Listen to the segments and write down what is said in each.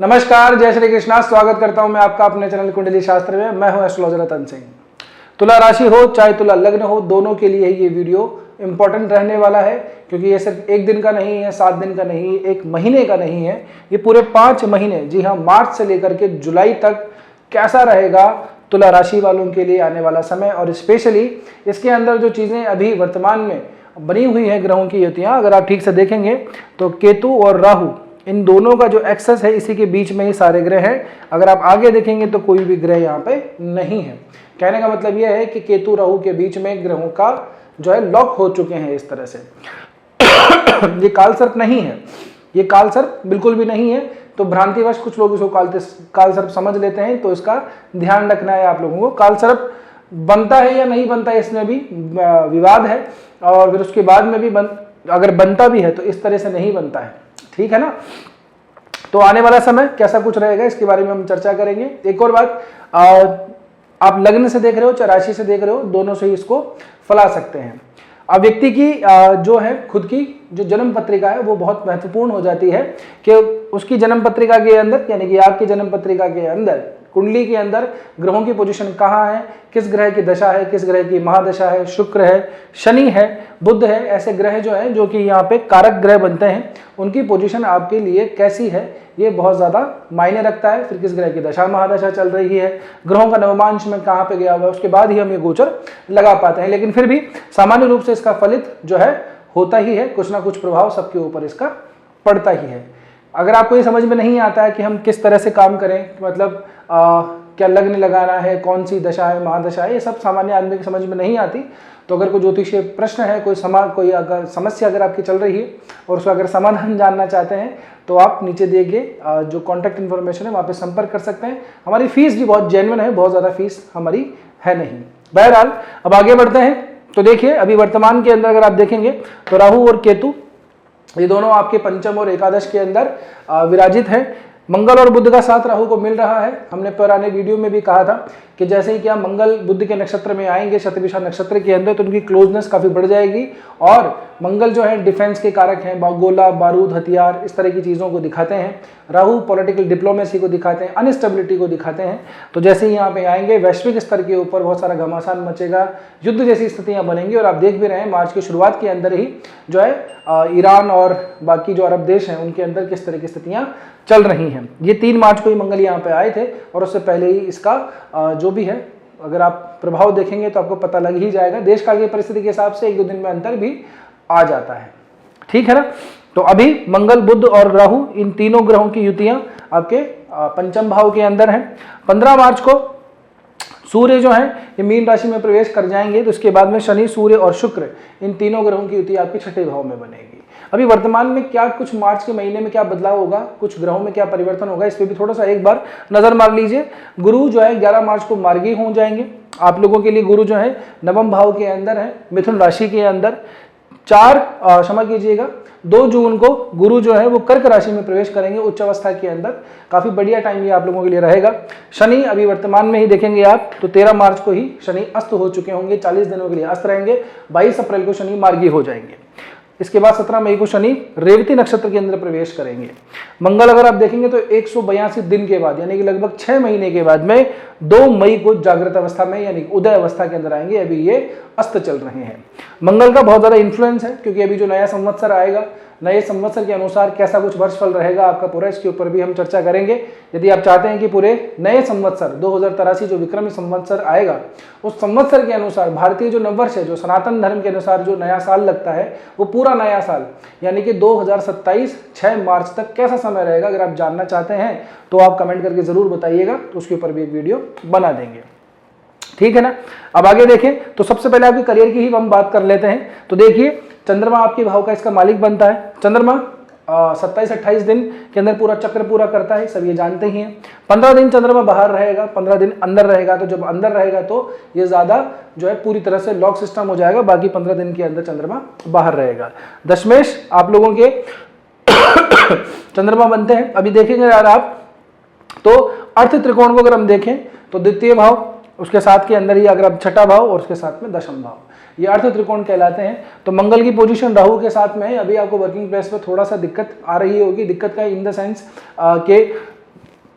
नमस्कार, जय श्री कृष्णा। स्वागत करता हूं मैं आपका अपने चैनल कुंडली शास्त्र में। मैं हूं एस्ट्रोलॉजर रतन सिंह। तुला राशि हो चाहे तुला लग्न हो, दोनों के लिए ये वीडियो इंपॉर्टेंट रहने वाला है, क्योंकि ये सिर्फ एक दिन का नहीं है, 7 दिन का नहीं है, एक महीने का नहीं है, ये पूरे 5 महीने, जी हाँ, मार्च से लेकर के जुलाई तक कैसा रहेगा तुला राशि वालों के लिए आने वाला समय। और स्पेशली इसके अंदर जो चीजें अभी वर्तमान में बनी हुई है ग्रहों की युतियां, अगर आप ठीक से देखेंगे तो केतु और राहु, इन दोनों का जो एक्सेस है इसी के बीच में ही सारे ग्रह हैं। अगर आप आगे देखेंगे तो कोई भी ग्रह यहाँ पे नहीं है। कहने का मतलब यह है कि केतु राहु के बीच में ग्रहों का जो है लॉक हो चुके हैं इस तरह से। ये कालसर्प नहीं है, ये कालसर्प बिल्कुल भी नहीं है। तो भ्रांतिवश कुछ लोग इसको कालसर्प समझ लेते हैं, तो इसका ध्यान रखना है आप लोगों को। कालसर्प बनता है या नहीं बनता है, इसमें भी विवाद है। और फिर उसके बाद में भी अगर बनता भी है तो इस तरह से नहीं बनता है, ठीक है ना। तो आने वाला समय कैसा कुछ रहेगा इसके बारे में हम चर्चा करेंगे। एक और बात, आप लग्न से देख रहे हो चाहे राशि से देख रहे हो, दोनों से ही इसको फैला सकते हैं। अब व्यक्ति की जो है खुद की जो जन्म पत्रिका है वो बहुत महत्वपूर्ण हो जाती है कि उसकी जन्म पत्रिका के अंदर, यानी कि आपकी जन्म पत्रिका के अंदर, कुंडली के अंदर ग्रहों की पोजीशन कहाँ है, किस ग्रह की दशा है, किस ग्रह की महादशा है, शुक्र है, शनि है, बुध है, ऐसे ग्रह जो है जो कि यहाँ पे कारक ग्रह बनते हैं, उनकी पोजीशन आपके लिए कैसी है ये बहुत ज़्यादा मायने रखता है। फिर किस ग्रह की दशा महादशा चल रही है, ग्रहों का नवमांश में कहाँ पे गया हुआ है, उसके बाद ही हम ये गोचर लगा पाते हैं। लेकिन फिर भी सामान्य रूप से इसका फलित जो है होता ही है, कुछ ना कुछ प्रभाव सबके ऊपर इसका पड़ता ही है। अगर आपको ये समझ में नहीं आता है कि हम किस तरह से काम करें, मतलब क्या लग्न लगाना है, कौन सी दशा है, महादशा है, ये सब सामान्य आदमी की समझ में नहीं आती। तो अगर कोई ज्योतिषीय प्रश्न है, कोई अगर समस्या अगर आपकी चल रही है और उसका अगर समाधान जानना चाहते हैं तो आप नीचे दिए गए जो कॉन्टैक्ट इन्फॉर्मेशन है वहाँ पे संपर्क कर सकते हैं। हमारी फीस भी बहुत जेन्युइन है, बहुत ज़्यादा फीस हमारी है नहीं। बहरहाल अब आगे बढ़ते हैं। तो देखिए अभी वर्तमान के अंदर अगर आप देखेंगे तो राहु और केतु ये दोनों आपके पंचम और एकादश के अंदर विराजित हैं। मंगल और बुध का साथ राहु को मिल रहा है। हमने पुराने वीडियो में भी कहा था कि जैसे ही क्या मंगल बुध के नक्षत्र में आएंगे, शतभिषा नक्षत्र के अंदर, तो उनकी क्लोजनेस काफ़ी बढ़ जाएगी। और मंगल जो है डिफेंस के कारक हैं, गोला बारूद हथियार इस तरह की चीज़ों को दिखाते हैं। राहु पॉलिटिकल डिप्लोमेसी को दिखाते हैं, अनस्टेबिलिटी को दिखाते हैं। तो जैसे ही यहाँ पे आएंगे वैश्विक स्तर के ऊपर बहुत सारा घमासान मचेगा, युद्ध जैसी स्थितियाँ बनेंगी। और आप देख भी रहे हैं मार्च की शुरुआत के अंदर ही जो है ईरान और बाकी जो अरब देश हैं उनके अंदर किस तरह की स्थितियाँ चल रही हैं। ये 3 मार्च को ही मंगल यहाँ पे आए थे और उससे पहले ही इसका जो भी है अगर आप प्रभाव देखेंगे तो आपको पता लग ही जाएगा। देश काल की परिस्थिति के हिसाब से 1-2 दिन में अंतर भी आ जाता है, ठीक है ना। तो अभी मंगल बुध और राहु इन तीनों ग्रहों की युतियां आपके पंचम भाव के अंदर हैं। 15 मार्च को सूर्य जो है ये मीन राशि में प्रवेश कर जाएंगे। तो उसके बाद में शनि, सूर्य और शुक्र, इन तीनों ग्रहों की युति आपके छठे भाव में बनेगी। अभी वर्तमान में क्या कुछ मार्च के महीने में क्या बदलाव होगा, कुछ ग्रहों में क्या परिवर्तन होगा, इस पर भी थोड़ा सा एक बार नजर मार लीजिए। गुरु जो है 11 मार्च को मार्गी हो जाएंगे। आप लोगों के लिए गुरु जो है नवम भाव के अंदर है, मिथुन राशि के अंदर। 2 जून को गुरु जो है वो कर्क राशि में प्रवेश करेंगे उच्च अवस्था के अंदर। काफी बढ़िया टाइम ये आप लोगों के लिए रहेगा। शनि अभी वर्तमान में ही देखेंगे आप तो 13 मार्च को ही शनि अस्त हो चुके होंगे, 40 दिनों के लिए अस्त रहेंगे। 22 अप्रैल को शनि मार्गी हो जाएंगे। इसके बाद 17 मई को शनि रेवती नक्षत्र के अंदर प्रवेश करेंगे। मंगल अगर आप देखेंगे तो 182 दिन के बाद, यानी कि लगभग 6 महीने के बाद में 2 मई को जागृत अवस्था में यानी उदय अवस्था के अंदर आएंगे। अभी ये अस्त चल रहे हैं। मंगल का बहुत ज़्यादा इन्फ्लुएंस है, क्योंकि अभी जो नया संवत्सर आएगा, नए संवत्सर के अनुसार कैसा कुछ वर्षफल रहेगा आपका पूरा, इसके ऊपर भी हम चर्चा करेंगे। यदि आप चाहते हैं कि पूरे नए संवत्सर 2083 जो विक्रमी संवत्सर आएगा, उस संवत्सर के अनुसार भारतीय जो नववर्ष है, जो सनातन धर्म के अनुसार जो नया साल लगता है, वो पूरा नया साल यानी कि 2027 6 मार्च तक कैसा समय रहेगा, अगर आप जानना चाहते हैं तो आप कमेंट करके जरूर बताइएगा, तो उसके ऊपर भी एक वीडियो बना देंगे, ठीक है ना। अब आगे देखें तो सबसे पहले आपके करियर की ही हम बात कर लेते हैं। तो देखिए चंद्रमा आपके भाव का इसका मालिक बनता है। चंद्रमा 27-28 दिन के अंदर पूरा चक्र पूरा करता है, सब ये जानते ही हैं। 15 दिन चंद्रमा बाहर रहेगा, 15 दिन अंदर रहेगा। तो जब अंदर रहेगा तो ये ज़्यादा जो है पूरी तरह से लॉक सिस्टम हो जाएगा, बाकी 15 दिन के अंदर चंद्रमा बाहर रहेगा। दशमेश आप लोगों के चंद्रमा बनते हैं। अभी देखेंगे यार आप तो अर्थ त्रिकोण को अगर हम देखें तो द्वितीय भाव, उसके साथ के अंदर ही अगर आप छठा भाव और उसके साथ में दशम भाव, ये अर्थ त्रिकोण कहलाते हैं। तो मंगल की पोजीशन राहु के साथ में है। अभी आपको वर्किंग प्लेस पे थोड़ा सा दिक्कत आ रही होगी। दिक्कत का इन द सेंस के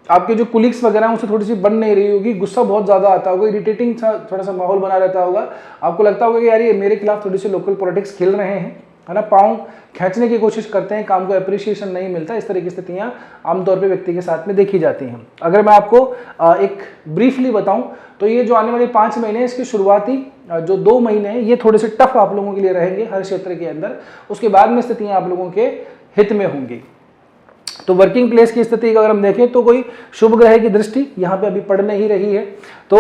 आपके जो कुलीग्स वगैरह हैं उससे थोड़ी सी बन नहीं रही होगी, गुस्सा बहुत ज़्यादा आता होगा, इरिटेटिंग सा थोड़ा सा माहौल बना रहता होगा, आपको लगता होगा कि यार ये मेरे खिलाफ थोड़ी सी लोकल पॉलिटिक्स खेल रहे हैं, है ना, पाँव खींचने की कोशिश करते हैं, काम को अप्रिसिएशन नहीं मिलता। इस तरह की स्थितियाँ आमतौर पे व्यक्ति के साथ में देखी जाती हैं। अगर मैं आपको एक ब्रीफली बताऊं तो ये जो आने वाले 5 महीने हैं, इसकी शुरुआती जो 2 महीने हैं ये थोड़े से टफ आप लोगों के लिए रहेंगे हर क्षेत्र के अंदर, उसके बाद में स्थितियाँ आप लोगों के हित में होंगी। तो वर्किंग प्लेस की स्थिति अगर हम देखें तो कोई शुभ ग्रह की दृष्टि यहाँ पे अभी पड़ नहीं रही है। तो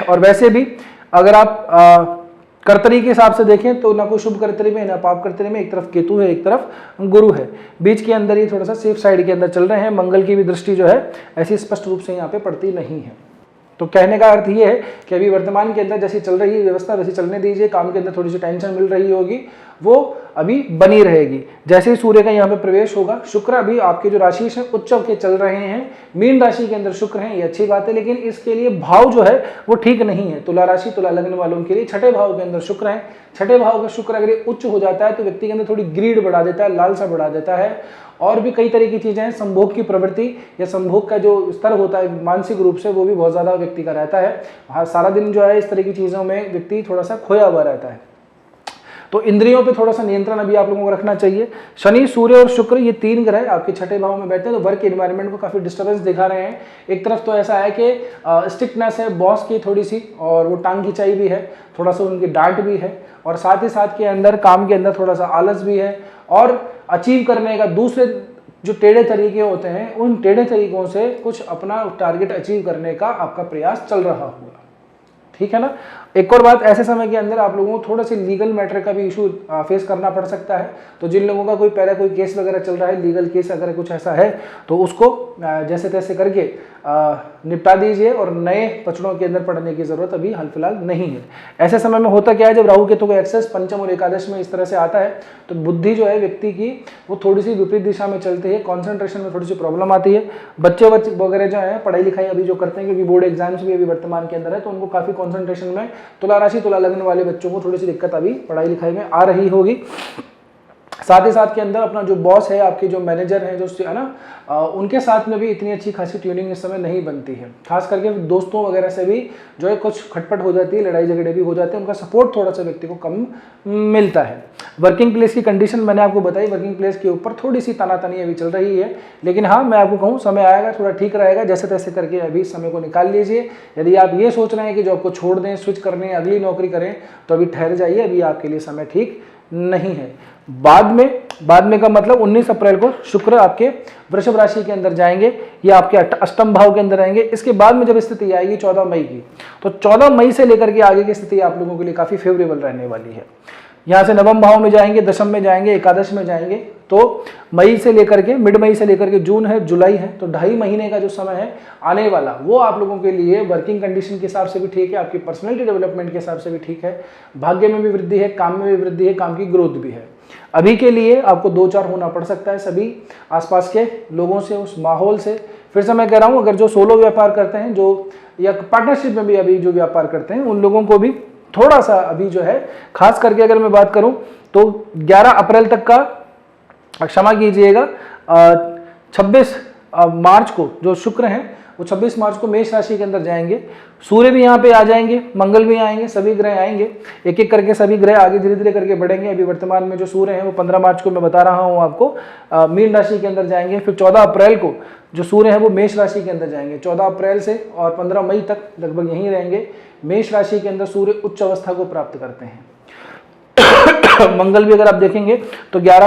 और वैसे भी अगर आप कर्तरी के हिसाब से देखें तो ना कोई शुभ कर्तरी में ना पाप कर्तरी में, एक तरफ केतु है एक तरफ गुरु है, बीच के अंदर ये थोड़ा सा सेफ साइड के अंदर चल रहे हैं। मंगल की भी दृष्टि जो है ऐसी स्पष्ट रूप से यहाँ पे पड़ती नहीं है। तो कहने का अर्थ ये है कि अभी वर्तमान के अंदर जैसी चल रही है व्यवस्था वैसी चलने दीजिए, काम के अंदर थोड़ी सी टेंशन मिल रही होगी वो अभी बनी रहेगी। जैसे ही सूर्य का यहाँ पे प्रवेश होगा, शुक्र अभी आपके जो राशि है उच्च के चल रहे हैं, मीन राशि के अंदर शुक्र हैं, ये अच्छी बात है, लेकिन इसके लिए भाव जो है वो ठीक नहीं है। तुला राशि तुला लग्न वालों के लिए छठे भाव के अंदर शुक्र है, छठे भाव का शुक्र अगर उच्च हो जाता है तो व्यक्ति के अंदर थोड़ी ग्रीड बढ़ा देता है, लालसा बढ़ा देता है, और भी कई तरह की चीजें हैं। संभोग की प्रवृत्ति या संभोग का जो स्तर होता है मानसिक रूप से वो भी बहुत ज्यादा व्यक्ति का रहता है। हाँ, सारा दिन जो है इस तरह की चीजों में व्यक्ति थोड़ा सा खोया हुआ रहता है। तो इंद्रियों पे थोड़ा सा नियंत्रण अभी आप लोगों को रखना चाहिए। शनि, सूर्य और शुक्र ये 3 ग्रह आपके छठे भाव में बैठे हैं, तो वर्क एनवायरनमेंट को काफी डिस्टर्बेंस दिखा रहे हैं। एक तरफ तो ऐसा है कि स्ट्रिक्टनेस है बॉस की थोड़ी सी, और वो टांग खिंचाई भी है, थोड़ा सा उनकी डांट भी है, और साथ ही साथ के अंदर काम के अंदर थोड़ा सा आलस भी है, और अचीव करने का दूसरे जो टेढ़े तरीके होते हैं उन टेढ़े तरीकों से कुछ अपना टारगेट अचीव करने का आपका प्रयास चल रहा होगा। ठीक है ना। एक और बात, ऐसे समय के अंदर आप लोगों को थोड़ा सा लीगल मैटर का भी इशू फेस करना पड़ सकता है। तो जिन लोगों का कोई पहले कोई केस वगैरह चल रहा है, लीगल केस अगर कुछ ऐसा है तो उसको जैसे तैसे करके निपटा दीजिए, और नए पचड़ों के अंदर पड़ने की जरूरत अभी हाल फिलहाल नहीं है। ऐसे समय में होता क्या है, जब राहु केतु का एक्सेस पंचम और एकादश में इस तरह से आता है तो बुद्धि जो है व्यक्ति की वो थोड़ी सी विपरीत दिशा में चलती है, कॉन्सेंट्रेशन में थोड़ी सी प्रॉब्लम आती है। बच्चे वगैरह जो है पढ़ाई लिखाई अभी जो करते हैं, क्योंकि बोर्ड एग्जाम्स भी अभी वर्तमान के अंदर है, तो उनको काफी कॉन्सेंट्रेशन में, तुला राशि तुला लग्न वाले बच्चों को थोड़ी सी दिक्कत अभी पढ़ाई लिखाई में आ रही होगी। साथ ही साथ के अंदर अपना जो बॉस है, आपके जो मैनेजर हैं, जो है ना, उनके साथ में भी इतनी अच्छी खासी ट्यूनिंग इस समय नहीं बनती है। खास करके दोस्तों वगैरह से भी जो है कुछ खटपट हो जाती है, लड़ाई झगड़े भी हो जाते हैं, उनका सपोर्ट थोड़ा सा व्यक्ति को कम मिलता है। वर्किंग प्लेस की कंडीशन मैंने आपको बताई, वर्किंग प्लेस के ऊपर थोड़ी सी तनातनी अभी चल रही है, लेकिन हाँ मैं आपको कहूँ समय आएगा थोड़ा ठीक रहेगा, जैसे तैसे करके अभी समय को निकाल लीजिए। यदि आप ये सोच रहे हैं कि जॉब को छोड़ दें, स्विच करने, अगली नौकरी करें, तो अभी ठहर जाइए, अभी आपके लिए समय ठीक नहीं है। बाद में का मतलब 19 अप्रैल को शुक्र आपके वृषभ राशि के अंदर जाएंगे, ये आपके अष्टम भाव के अंदर आएंगे। इसके बाद में जब स्थिति आएगी 14 मई की, तो 14 मई से लेकर के आगे की स्थिति आप लोगों के लिए काफी फेवरेबल रहने वाली है। यहाँ से नवम भाव में जाएंगे, दशम में जाएंगे, एकादश में जाएंगे, तो मई से लेकर के मिड मई से लेकर के जून है, जुलाई है, तो 2.5 महीने का जो समय है आने वाला, वो आप लोगों के लिए वर्किंग कंडीशन के हिसाब से भी ठीक है, आपकी पर्सनैलिटी डेवलपमेंट के हिसाब से भी ठीक है, भाग्य में भी वृद्धि है, काम में भी वृद्धि है, काम की ग्रोथ भी है। अभी के लिए आपको 2-4 होना पड़ सकता है सभी आसपास के लोगों से, उस माहौल से। फिर से मैं कह रहा हूँ, अगर जो सोलो व्यापार करते हैं, जो या पार्टनरशिप में भी अभी जो व्यापार करते हैं, उन लोगों को भी थोड़ा सा अभी जो है, खास करके अगर मैं बात करूं तो 11 अप्रैल तक का, क्षमा कीजिएगा, 26 मार्च को जो शुक्र हैं वो 26 मार्च को मेष राशि के अंदर जाएंगे। सूर्य भी यहाँ पे आ जाएंगे, मंगल भी आएंगे, सभी ग्रह आएंगे, एक एक करके सभी ग्रह आगे धीरे धीरे करके बढ़ेंगे। अभी वर्तमान में जो सूर्य हैं वो 15 मार्च को मैं बता रहा हूँ आपको, मीन राशि के अंदर जाएंगे। फिर 14 अप्रैल को जो सूर्य है वो मेष राशि के अंदर जाएंगे। 14 अप्रैल से और 15 मई तक लगभग यहीं रहेंगे। मेष राशि के अंदर सूर्य उच्च अवस्था को प्राप्त करते हैं। मंगल भी अगर आप देखेंगे तो 11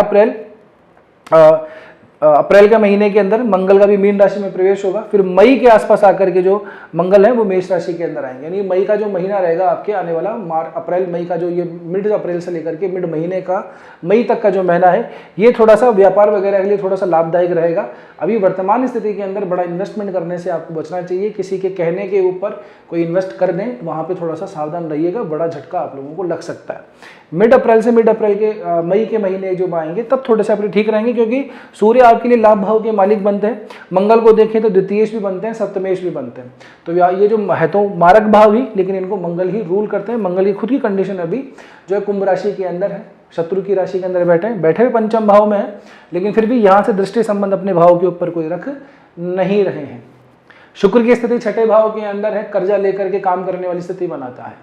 अप्रैल के महीने के अंदर मंगल का भी मीन राशि में प्रवेश होगा। फिर मई के आसपास आकर के जो मंगल है वो मेष राशि के अंदर आएंगे। यानी मई का जो महीना रहेगा आपके आने वाला अप्रैल मई का, जो ये मिड अप्रैल से लेकर के मिड महीने का मई तक का जो महीना है, ये थोड़ा सा व्यापार वगैरह के लिए थोड़ा सा लाभदायक रहेगा। अभी वर्तमान स्थिति के अंदर बड़ा इन्वेस्टमेंट करने से आपको बचना चाहिए। किसी के कहने के ऊपर कोई इन्वेस्ट कर दें, वहाँ पर थोड़ा सा सावधान रहिएगा, बड़ा झटका आप लोगों को लग सकता है। मिड अप्रैल से मिड अप्रैल के मई के महीने जो आएंगे तब थोड़े से अपने ठीक रहेंगे, क्योंकि सूर्य आपके लिए लाभ भाव के मालिक बनते हैं। मंगल को देखें तो द्वितीयेश भी बनते हैं, सप्तमेश भी बनते हैं। तो ये जो है तो मारक भाव ही, लेकिन इनको मंगल ही रूल करते हैं। मंगल की खुद की कंडीशन अभी जो है कुंभ राशि के अंदर है, शत्रु की राशि के अंदर बैठे हुए पंचम भाव में है, लेकिन फिर भी यहाँ से दृष्टि संबंध अपने भाव के ऊपर कोई रख नहीं रहे हैं। शुक्र की स्थिति छठे भाव के अंदर है, कर्जा लेकर के काम करने वाली स्थिति बनाता है।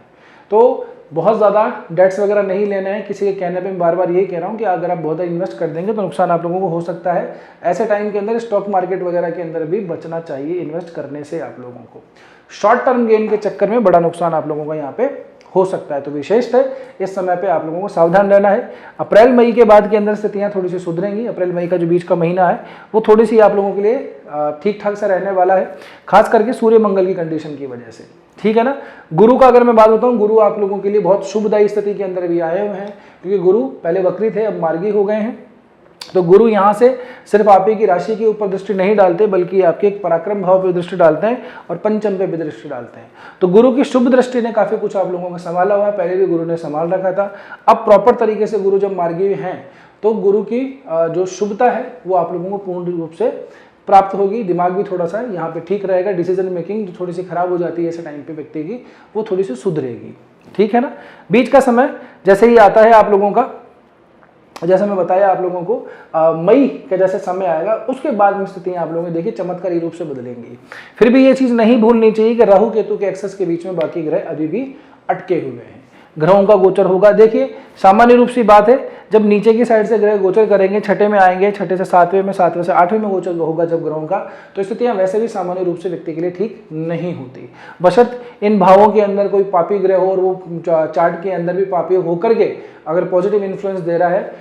तो बहुत ज़्यादा डेट्स वगैरह नहीं लेना है। किसी के कहने पे मैं बार बार यही कह रहा हूँ कि अगर आप बहुत इन्वेस्ट कर देंगे तो नुकसान आप लोगों को हो सकता है। ऐसे टाइम के अंदर स्टॉक मार्केट वगैरह के अंदर भी बचना चाहिए इन्वेस्ट करने से आप लोगों को। शॉर्ट टर्म गेन के चक्कर में बड़ा नुकसान आप लोगों का यहाँ पे हो सकता है। तो विशेष है इस समय पे आप लोगों को सावधान रहना है। अप्रैल मई के बाद के अंदर स्थितियाँ थोड़ी सी सुधरेंगी। अप्रैल मई का जो बीच का महीना है वो थोड़ी सी आप लोगों के लिए ठीक ठाक सा रहने वाला है, खास करके सूर्य मंगल की कंडीशन की वजह से, ठीक है ना। गुरु का अगर मैं बात बताऊं, गुरु आप लोगों के लिए बहुत शुभदायी स्थिति के अंदर भी आए हुए हैं, क्योंकि गुरु पहले वक्री थे, अब मार्गी हो गए हैं। तो गुरु यहाँ से सिर्फ आप ही की राशि के ऊपर दृष्टि नहीं डालते, बल्कि आपके एक पराक्रम भाव पर दृष्टि डालते हैं और पंचम पे भी दृष्टि डालते हैं। तो गुरु की शुभ दृष्टि ने काफी कुछ आप लोगों का संभाला हुआ है। पहले भी गुरु ने संभाल रखा था। अब प्रॉपर तरीके से गुरु जब मार्गी हैं तो गुरु की जो शुभता है वो आप लोगों को पूर्ण रूप से प्राप्त होगी। दिमाग भी थोड़ा सा यहाँ पे ठीक रहेगा। डिसीजन मेकिंग जो थोड़ी सी खराब हो जाती है ऐसे टाइम पे व्यक्ति की, वो थोड़ी सी सुधरेगी, ठीक है ना। बीच का समय जैसे ही आता है आप लोगों का, जैसे मैं बताया आप लोगों को मई के जैसे समय आएगा, उसके बाद में स्थितियां आप लोगों ने देखिए चमत्कारी रूप से बदलेंगी। फिर भी ये चीज नहीं भूलनी चाहिए कि राहु केतु के एक्सेस के बीच में बाकी ग्रह अभी भी अटके हुए हैं। ग्रहों का गोचर होगा। देखिए सामान्य रूप से बात है, जब नीचे की साइड से ग्रह गोचर करेंगे, छठे में आएंगे, छठे से सातवें में, सातवें से आठवें में गोचर होगा जब ग्रहों का, तो स्थितियां वैसे भी सामान्य रूप से व्यक्ति के लिए ठीक नहीं होती। बशर्ते इन भावों के अंदर कोई पापी ग्रह हो और वो चार्ट के अंदर भी पापी होकर के अगर पॉजिटिव इन्फ्लुएंस दे रहा है,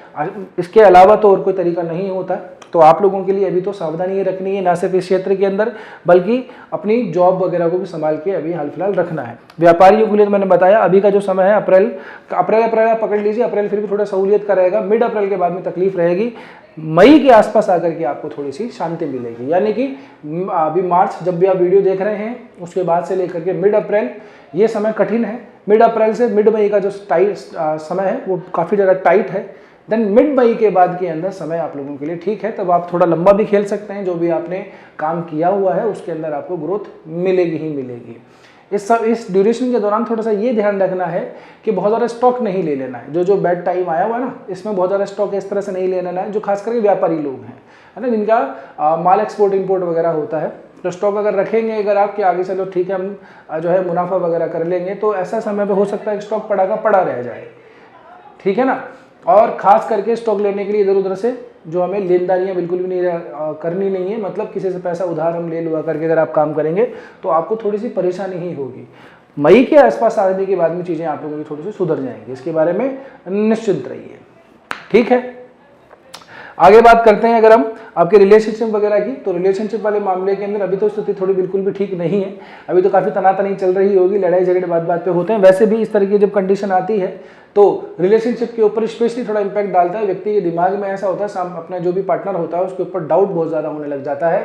इसके अलावा तो और कोई तरीका नहीं होता। तो आप लोगों के लिए अभी तो सावधानी रखनी है, ना सिर्फ इस क्षेत्र के अंदर बल्कि अपनी जॉब वगैरह को भी संभाल के अभी हाल फिलहाल रखना है। व्यापारियों के लिए तो मैंने बताया अभी का जो समय है अप्रैल आप पकड़ लीजिए। अप्रैल फिर भी थोड़ा सहूलियत का रहेगा, मिड अप्रैल के बाद में तकलीफ रहेगी। मई के आसपास आकर के आपको थोड़ी सी शांति मिलेगी, यानी कि अभी मार्च जब भी आप वीडियो देख रहे हैं उसके बाद से लेकर के मिड अप्रैल ये समय कठिन है। मिड अप्रैल से मिड मई का जो टाइट समय है वो काफ़ी ज़्यादा टाइट है। देन मिड मई के बाद के अंदर समय आप लोगों के लिए ठीक है, तब आप थोड़ा लंबा भी खेल सकते हैं। जो भी आपने काम किया हुआ है उसके अंदर आपको ग्रोथ मिलेगी ही मिलेगी। इस ड्यूरेशन के दौरान थोड़ा सा ये ध्यान रखना है कि बहुत ज़्यादा स्टॉक नहीं ले लेना है। जो बैड टाइम आया हुआ है ना, इसमें बहुत ज़्यादा स्टॉक इस तरह से नहीं ले लेना है। जो खास करके व्यापारी लोग हैं, है ना, जिनका माल एक्सपोर्ट इंपोर्ट वगैरह होता है, तो स्टॉक अगर रखेंगे अगर आपके आगे चलो ठीक है हम जो है मुनाफा वगैरह कर लेंगे, तो ऐसा समय पे हो सकता है कि स्टॉक पड़ा का पड़ा रह जाए, ठीक है ना। और खास करके स्टॉक लेने के लिए इधर उधर से जो हमें लेनदारियाँ बिल्कुल भी नहीं करनी नहीं है। मतलब किसी से पैसा उधार हम ले लुआ करके अगर आप काम करेंगे तो आपको थोड़ी सी परेशानी ही होगी। मई के आसपास आने के बाद में चीज़ें आप लोगों की थोड़ी सी सुधर जाएंगी, इसके बारे में निश्चिंत रहिए, ठीक है। आगे बात करते हैं अगर हम आपके रिलेशनशिप वगैरह की, तो रिलेशनशिप वाले मामले के अंदर अभी तो स्थिति थोड़ी बिल्कुल भी ठीक नहीं है। अभी तो काफ़ी तनातनी चल रही होगी, लड़ाई झगड़े बात बात पे होते हैं। वैसे भी इस तरह की जब कंडीशन आती है तो रिलेशनशिप के ऊपर स्पेशली थोड़ा इंपैक्ट डालता है। व्यक्ति के दिमाग में ऐसा होता है, अपना जो भी पार्टनर होता है उसके ऊपर डाउट बहुत ज़्यादा होने लग जाता है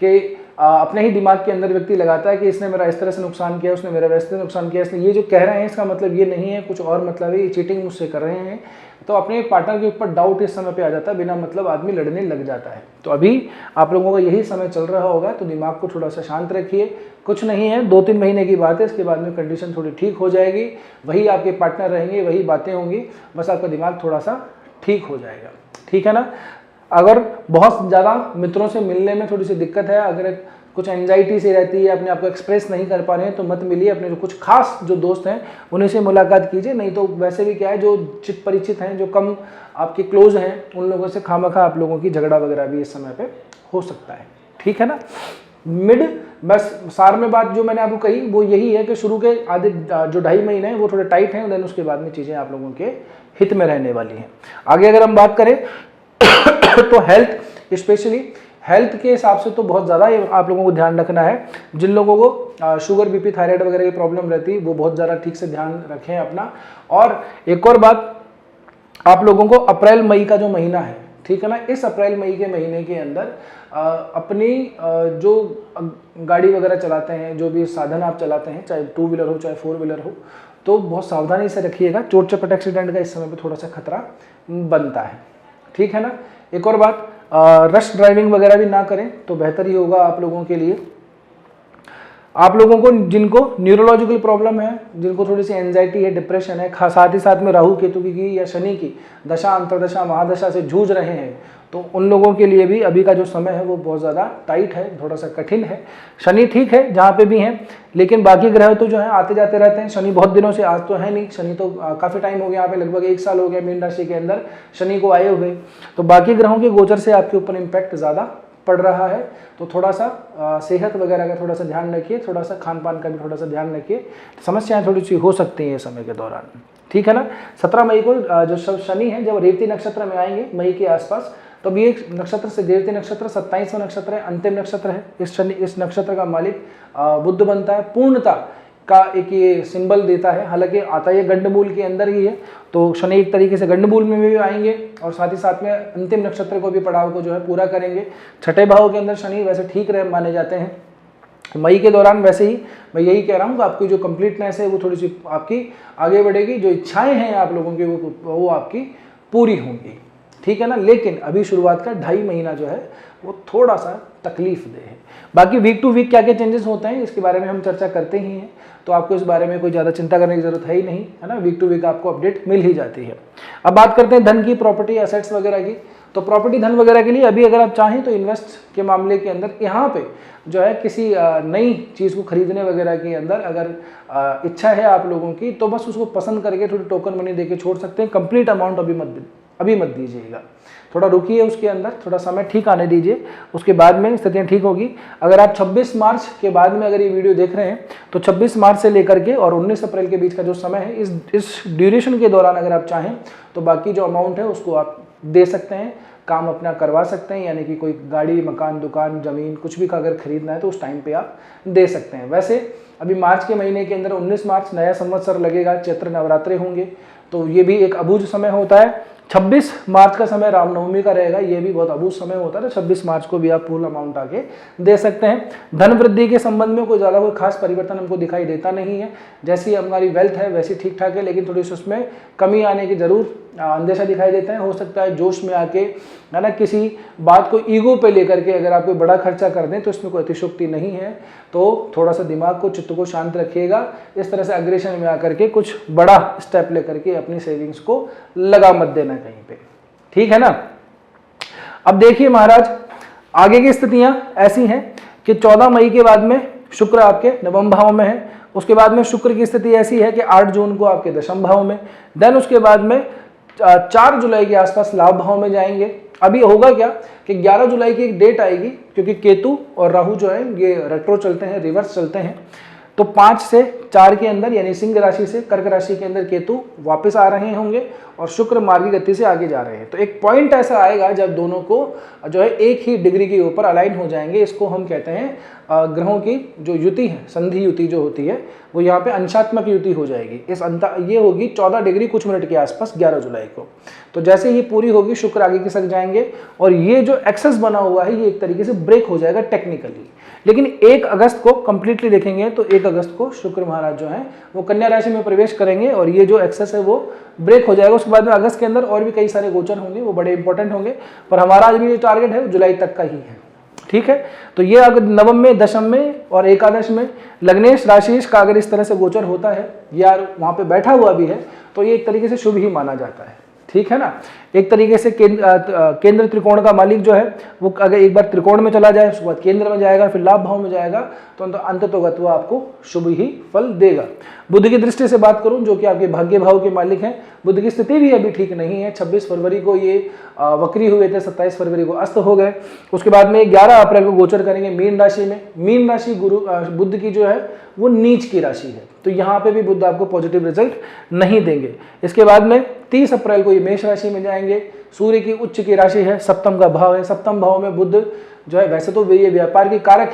कि अपने ही दिमाग के अंदर व्यक्ति लगाता है कि इसने मेरा इस तरह से नुकसान किया, उसने मेरा वैसे नुकसान किया, इसने ये जो कह रहे हैं इसका मतलब ये नहीं है, कुछ और मतलब है, ये चीटिंग मुझसे कर रहे हैं। तो अपने पार्टनर के ऊपर डाउट इस समय पे आ जाता है, बिना मतलब आदमी लड़ने लग जाता है। तो अभी आप लोगों का यही समय चल रहा होगा, तो दिमाग को थोड़ा सा शांत रखिए। कुछ नहीं है, 2-3 महीने की बात है, इसके बाद में कंडीशन थोड़ी ठीक हो जाएगी। वही आपके पार्टनर रहेंगे, वही बातें होंगी, बस आपका दिमाग थोड़ा सा ठीक हो जाएगा, ठीक है ना। अगर बहुत ज़्यादा मित्रों से मिलने में थोड़ी सी दिक्कत है, अगर कुछ एंजाइटी से रहती है, अपने आप को एक्सप्रेस नहीं कर पा रहे हैं, तो मत मिलिए। अपने जो कुछ खास जो दोस्त हैं उन्हीं से मुलाकात कीजिए। नहीं तो वैसे भी क्या है, जो चित परिचित हैं, जो कम आपके क्लोज हैं, उन लोगों से खामखा आप लोगों की झगड़ा वगैरह भी इस समय पे हो सकता है, ठीक है ना। मिड बस सार में बात जो मैंने आपको कही वो यही है कि शुरू के आधे जो 2.5 महीने हैं वो थोड़े टाइट हैं, देन उसके बाद में चीज़ें आप लोगों के हित में रहने वाली हैं। आगे अगर हम बात करें तो हेल्थ, स्पेशली हेल्थ के हिसाब से तो बहुत ज़्यादा आप लोगों को ध्यान रखना है। जिन लोगों को शुगर, बीपी, थायराइड वगैरह की प्रॉब्लम रहती है वो बहुत ज़्यादा ठीक से ध्यान रखें अपना। और एक और बात, आप लोगों को अप्रैल मई का जो महीना है, ठीक है ना, इस अप्रैल मई के महीने के अंदर अपनी जो गाड़ी वगैरह चलाते हैं, जो भी साधन आप चलाते हैं, चाहे 2 व्हीलर हो चाहे 4 व्हीलर हो, तो बहुत सावधानी से रखिएगा। चोट चपट एक्सीडेंट का इस समय पे थोड़ा सा खतरा बनता है, ठीक है ना। एक और बात, रश ड्राइविंग वगैरह भी ना करें तो बेहतर ही होगा आप लोगों के लिए। आप लोगों को जिनको न्यूरोलॉजिकल प्रॉब्लम है, जिनको थोड़ी सी एंजाइटी है, डिप्रेशन है, साथ ही साथ में राहु केतु की या शनि की दशा, अंतरदशा, महादशा से जूझ रहे हैं, तो उन लोगों के लिए भी अभी का जो समय है वो बहुत ज़्यादा टाइट है, थोड़ा सा कठिन है। शनि ठीक है जहाँ पे भी हैं, लेकिन बाकी ग्रह तो जो है आते जाते रहते हैं। शनि बहुत दिनों से, आज तो है नहीं, शनि तो काफ़ी टाइम हो गया, यहाँ पे लगभग 1 साल हो गया मीन राशि के अंदर शनि को आए हुए। तो बाकी ग्रहों के गोचर से आपके ऊपर इम्पैक्ट ज़्यादा पड़ रहा है, तो थोड़ा सा सेहत वगैरह का थोड़ा सा ध्यान रखिए, थोड़ा सा खान पान का भी थोड़ा सा ध्यान रखिए, समस्याएं थोड़ी सी हो सकती हैं समय के दौरान, ठीक है ना। 17 मई को जो शनि है जब रेवती नक्षत्र में आएंगे मई के आसपास, तब ये नक्षत्र से रेवती नक्षत्र 27वां नक्षत्र है, अंतिम नक्षत्र है। इस नक्षत्र का मालिक बुध बनता है, पूर्णता का एक ये सिंबल देता है, हालांकि आता ये गंडमूल के अंदर ही है, तो शनि एक तरीके से गंडमूल में भी आएंगे और साथ ही साथ में अंतिम नक्षत्र को भी पड़ाव को जो है पूरा करेंगे। छठे भाव के अंदर शनि वैसे ठीक रहे माने जाते हैं मई के दौरान। वैसे ही मैं यही कह रहा हूँ कि आपकी जो कंप्लीटनेस है वो थोड़ी सी आपकी आगे बढ़ेगी, जो इच्छाएं हैं आप लोगों की वो आपकी पूरी होंगी, ठीक है ना। लेकिन अभी शुरुआत का 2.5 महीना जो है वो थोड़ा सा तकलीफ दे है। बाकी वीक टू वीक क्या क्या चेंजेस होते हैं इसके बारे में हम चर्चा करते ही हैं, तो आपको इस बारे में कोई ज़्यादा चिंता करने की जरूरत है ही नहीं, है ना। वीक टू वीक आपको अपडेट मिल ही जाती है। अब बात करते हैं धन की, प्रॉपर्टी, एसेट्स वगैरह की। तो प्रॉपर्टी धन वगैरह के लिए अभी अगर आप चाहें तो इन्वेस्ट के मामले के अंदर यहाँ पे जो है किसी नई चीज़ को खरीदने वगैरह के अंदर अगर इच्छा है आप लोगों की, तो बस उसको पसंद करके थोड़ी टोकन मनी देके छोड़ सकते हैं। कंप्लीट अमाउंट अभी मत दीजिएगा, थोड़ा रुकिए, उसके अंदर थोड़ा समय ठीक आने दीजिए, उसके बाद में स्थितियाँ ठीक होगी। अगर आप 26 मार्च के बाद में अगर ये वीडियो देख रहे हैं तो 26 मार्च से लेकर के और 19 अप्रैल के बीच का जो समय है, इस ड्यूरेशन के दौरान अगर आप चाहें तो बाकी जो अमाउंट है उसको आप दे सकते हैं, काम अपना करवा सकते हैं, यानी कि कोई गाड़ी, मकान, दुकान, ज़मीन कुछ भी का अगर खरीदना है तो उस टाइम पे आप दे सकते हैं। वैसे अभी मार्च के महीने के अंदर 19 मार्च नया संवत्सर लगेगा, चैत्र नवरात्रे होंगे, तो ये भी एक अबूझ समय होता है। 26 मार्च का समय रामनवमी का रहेगा, ये भी बहुत अबूझ समय होता है, तो 26 मार्च को भी आप फुल अमाउंट आके दे सकते हैं। धन वृद्धि के संबंध में कोई ज़्यादा कोई खास परिवर्तन हमको दिखाई देता नहीं है, जैसी हमारी वेल्थ है वैसी ठीक ठाक है, लेकिन थोड़ी सी उसमें कमी आने की जरूर अंदेशा दिखाई देता है। हो सकता है जोश में आके, है ना, किसी बात को ईगो पे लेकर के अगर आप कोई बड़ा खर्चा कर दें तो इसमें कोई अतिशयोक्ति नहीं है, तो थोड़ा सा दिमाग को, चित्त को शांत रखिएगा। इस तरह से अग्रेशन में आकर के कुछ बड़ा स्टेप लेकर के अपनी सेविंग्स को लगा मत देना कहीं पे, ठीक है ना। अब देखिए महाराज, आगे की स्थितियां ऐसी हैं कि 14 मई के बाद में शुक्र आपके नवम भाव में है, उसके बाद में शुक्र की स्थिति ऐसी है कि 8 जून को आपके दशम भाव में, देन उसके बाद में 4 जुलाई के आसपास लाभ भाव में जाएंगे। अभी होगा क्या कि 11 जुलाई की एक डेट आएगी, क्योंकि केतु और राहु जो है ये रेट्रो चलते हैं, रिवर्स चलते हैं, तो 5 से 4 के अंदर यानी सिंह राशि से कर्क राशि के अंदर केतु वापस आ रहे होंगे और शुक्र मार्गी गति से आगे जा रहे हैं। तो एक पॉइंट ऐसा आएगा जब दोनों को जो है एक ही डिग्री के ऊपर अलाइन हो जाएंगे। इसको हम कहते हैं ग्रहों की जो युति है, संधि युति जो होती है, वो यहाँ पे अंशात्मक युति हो जाएगी। ये होगी 14 डिग्री कुछ मिनट के आसपास 11 जुलाई को। तो जैसे ही पूरी होगी शुक्र आगे खिसक जाएंगे और ये जो एक्सेस बना हुआ है ये एक तरीके से ब्रेक हो जाएगा टेक्निकली। लेकिन 1 अगस्त को कंप्लीटली देखेंगे तो 1 अगस्त को शुक्र महाराज जो है वो कन्या राशि में प्रवेश करेंगे और ये जो एक्सेस है वो ब्रेक हो जाएगा। उसके बाद में अगस्त के अंदर और भी कई सारे गोचर होंगे, वो बड़े इंपॉर्टेंट होंगे, पर हमारा आज भी जो टारगेट है वो जुलाई तक का ही है, ठीक है। तो ये अगर नवम में, दशम में और एकादश में लग्नेश राशिश का अगर इस तरह से गोचर होता है या वहां पे बैठा हुआ भी है तो ये एक तरीके से शुभ ही माना जाता है, ठीक है ना। एक तरीके से केंद्र त्रिकोण का मालिक जो है वो अगर एक बार त्रिकोण में चला जाए, उसके बाद केंद्र में जाएगा, फिर लाभ भाव में जाएगा, तो अंततोगत वो आपको शुभ ही फल देगा। बुध की दृष्टि से बात करूं, जो कि आपके भाग्य भाव के मालिक हैं, बुध की स्थिति भी अभी ठीक नहीं है। 26 फरवरी को ये वक्री हुए थे, 27 फरवरी को अस्त हो गए। उसके बाद में 11 अप्रैल को गोचर करेंगे मीन राशि में। मीन राशि बुध की जो है वो नीच की राशि है, तो यहाँ पे भी बुध आपको पॉजिटिव रिजल्ट नहीं देंगे। इसके बाद में 30 अप्रैल को ये मेष राशि में जाएंगे। सूर्य की उच्च की राशि है, सप्तम का भाव है, सप्तम भाव में बुध जो है वैसे तो ये व्यापार की कारक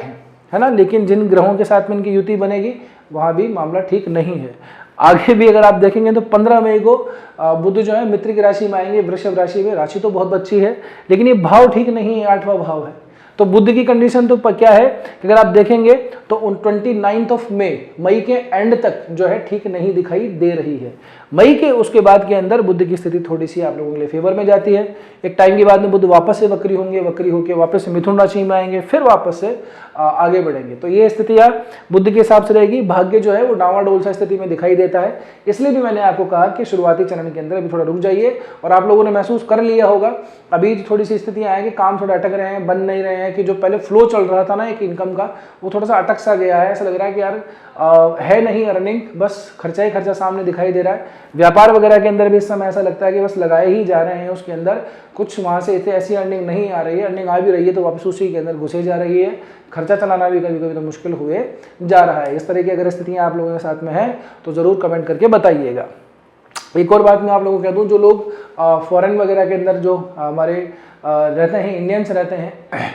है ना, लेकिन जिन ग्रहों के साथ में इनकी युति बनेगी वहां भी मामला ठीक नहीं है। आगे भी अगर आप देखेंगे तो 15 मई को बुध जो है मित्र की राशि में आएंगे, वृषभ राशि में। राशि तो बहुत अच्छी है लेकिन ये भाव ठीक नहीं है, 8वां भाव है। तो बुध की कंडीशन तो क्या है कि अगर आप देखेंगे तो 29 ऑफ मई के एंड तक जो है ठीक नहीं दिखाई दे रही है। मई के उसके बाद के अंदर बुध की स्थिति थोड़ी सी आप लोगों के लिए फेवर में जाती है। एक टाइम के बाद में बुध वापस से वक्री होंगे, वक्री होकर वापस से मिथुन राशि में आएंगे, फिर वापस से आगे बढ़ेंगे। तो ये स्थितियां बुध के हिसाब से रहेगी। भाग्य जो है वो डावाडोल सा स्थिति में दिखाई देता है, इसलिए भी मैंने आपको कहा कि शुरुआती चरण के अंदर अभी थोड़ा रुक जाइए। और आप लोगों ने महसूस कर लिया होगा अभी थोड़ी सी स्थितियां आएंगी, काम थोड़ा अटक रहे हैं, बन नहीं रहे हैं, कि जो पहले फ्लो चल रहा था ना एक इनकम का, वो थोड़ा सा अटक सा गया है। ऐसा लग रहा है कि यार है नहीं अर्निंग, बस खर्चा ही खर्चा सामने दिखाई दे रहा है। व्यापार वगैरह के अंदर भी इस समय ऐसा लगता है कि बस लगाए ही जा रहे हैं, उसके अंदर कुछ वहाँ से इतने ऐसी अर्निंग नहीं आ रही है, अर्निंग आ भी रही है तो वापस उसी के अंदर घुसे जा रही है। खर्चा चलाना भी कभी कभी तो मुश्किल हुए जा रहा है। इस तरह की अगर स्थितियाँ आप लोगों के साथ में हैं तो ज़रूर कमेंट करके बताइएगा। एक और बात मैं आप लोगों को कह दूं, जो लोग फॉरेन वगैरह के अंदर जो हमारे रहते हैं, इंडियंस रहते हैं,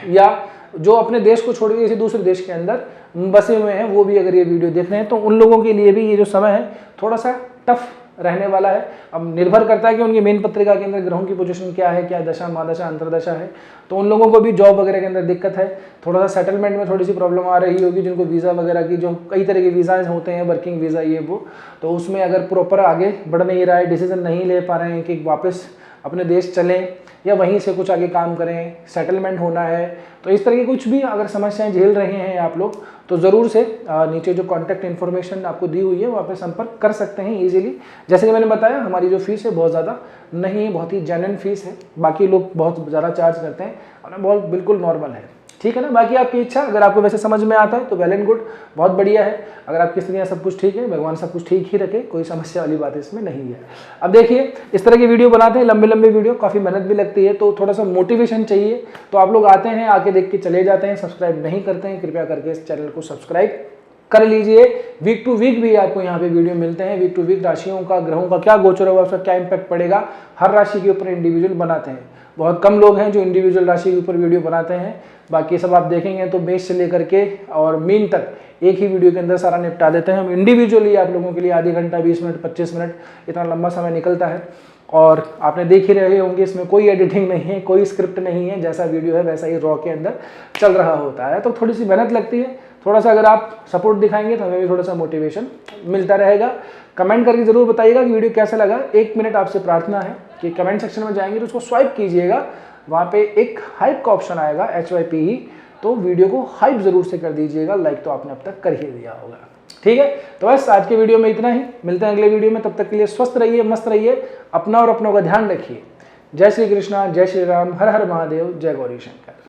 या जो अपने देश को छोड़ के किसी दूसरे देश के अंदर बसे हुए हैं, वो भी अगर ये वीडियो देख रहे हैं तो उन लोगों के लिए भी ये जो समय है थोड़ा सा टफ रहने वाला है। अब निर्भर करता है कि उनकी मेन पत्रिका के अंदर ग्रहों की पोजीशन क्या है, क्या दशा महादशा अंतरदशा है। तो उन लोगों को भी जॉब वगैरह के अंदर दिक्कत है, थोड़ा सा सेटलमेंट में थोड़ी सी प्रॉब्लम आ रही होगी। जिनको वीज़ा वगैरह की जो कई तरह के वीज़ाज होते हैं, वर्किंग वीज़ा ये वो, तो उसमें अगर प्रॉपर आगे बढ़ नहीं रहा है, डिसीजन नहीं ले पा रहे हैं कि वापस अपने देश चलें या वहीं से कुछ आगे काम करें, सेटलमेंट होना है, तो इस तरह की कुछ भी अगर समस्याएं झेल रहे हैं आप लोग तो ज़रूर से नीचे जो कॉन्टैक्ट इन्फॉर्मेशन आपको दी हुई है वहाँ पे संपर्क कर सकते हैं इजीली। जैसे कि मैंने बताया हमारी जो फीस है बहुत ज़्यादा नहीं है, बहुत ही जेन्युइन फीस है। बाकी लोग बहुत ज़्यादा चार्ज करते हैं और बहुत बिल्कुल नॉर्मल है, ठीक है ना। बाकी आपकी इच्छा, अगर आपको वैसे समझ में आता है तो वेल एंड गुड, बहुत बढ़िया है। अगर आपकी स्थितियाँ सब कुछ ठीक है, भगवान सब कुछ ठीक ही रखे, कोई समस्या वाली बात इसमें नहीं है। अब देखिए इस तरह की वीडियो बनाते हैं, लंबे लंबे वीडियो, काफ़ी मेहनत भी लगती है, तो थोड़ा सा मोटिवेशन चाहिए। तो आप लोग आते हैं, आके देख के चले जाते हैं, सब्सक्राइब नहीं करते हैं, कृपया करके इस चैनल को सब्सक्राइब कर लीजिए। वीक टू वीक भी आपको यहाँ पे वीडियो मिलते हैं। वीक टू वीक राशियों का, ग्रहों का क्या गोचर होगा, उसका क्या इंपैक्ट पड़ेगा, हर राशि के ऊपर इंडिविजुअल बनाते हैं। बहुत कम लोग हैं जो इंडिविजुअल राशि के ऊपर वीडियो बनाते हैं। बाकी सब आप देखेंगे तो मेष से लेकर के और मीन तक एक ही वीडियो के अंदर सारा निपटा देते हैं। हम इंडिविजुअली आप लोगों के लिए आधे घंटा, 20 मिनट, 25 मिनट, इतना लंबा समय निकलता है। और आपने देख ही रहे होंगे इसमें कोई एडिटिंग नहीं है, कोई स्क्रिप्ट नहीं है, जैसा वीडियो है वैसा ही रॉ के अंदर चल रहा होता है। तो थोड़ी सी मेहनत लगती है, थोड़ा सा अगर आप सपोर्ट दिखाएंगे तो हमें भी थोड़ा सा मोटिवेशन मिलता रहेगा। कमेंट करके ज़रूर बताइएगा कि वीडियो कैसा लगा। 1 मिनट आपसे प्रार्थना है कि कमेंट सेक्शन में जाएंगे तो उसको स्वाइप कीजिएगा, वहाँ पे एक हाइप का ऑप्शन आएगा, HYP, तो वीडियो को हाइप ज़रूर से कर दीजिएगा। लाइक तो आपने अब तक कर ही दिया होगा, ठीक है। तो बस आज के वीडियो में इतना ही, मिलते हैं अगले वीडियो में। तब तक के लिए स्वस्थ रहिए, मस्त रहिए, अपना और अपनों का ध्यान रखिए। जय श्री कृष्णा, जय श्री राम, हर हर महादेव, जय गौरी शंकर।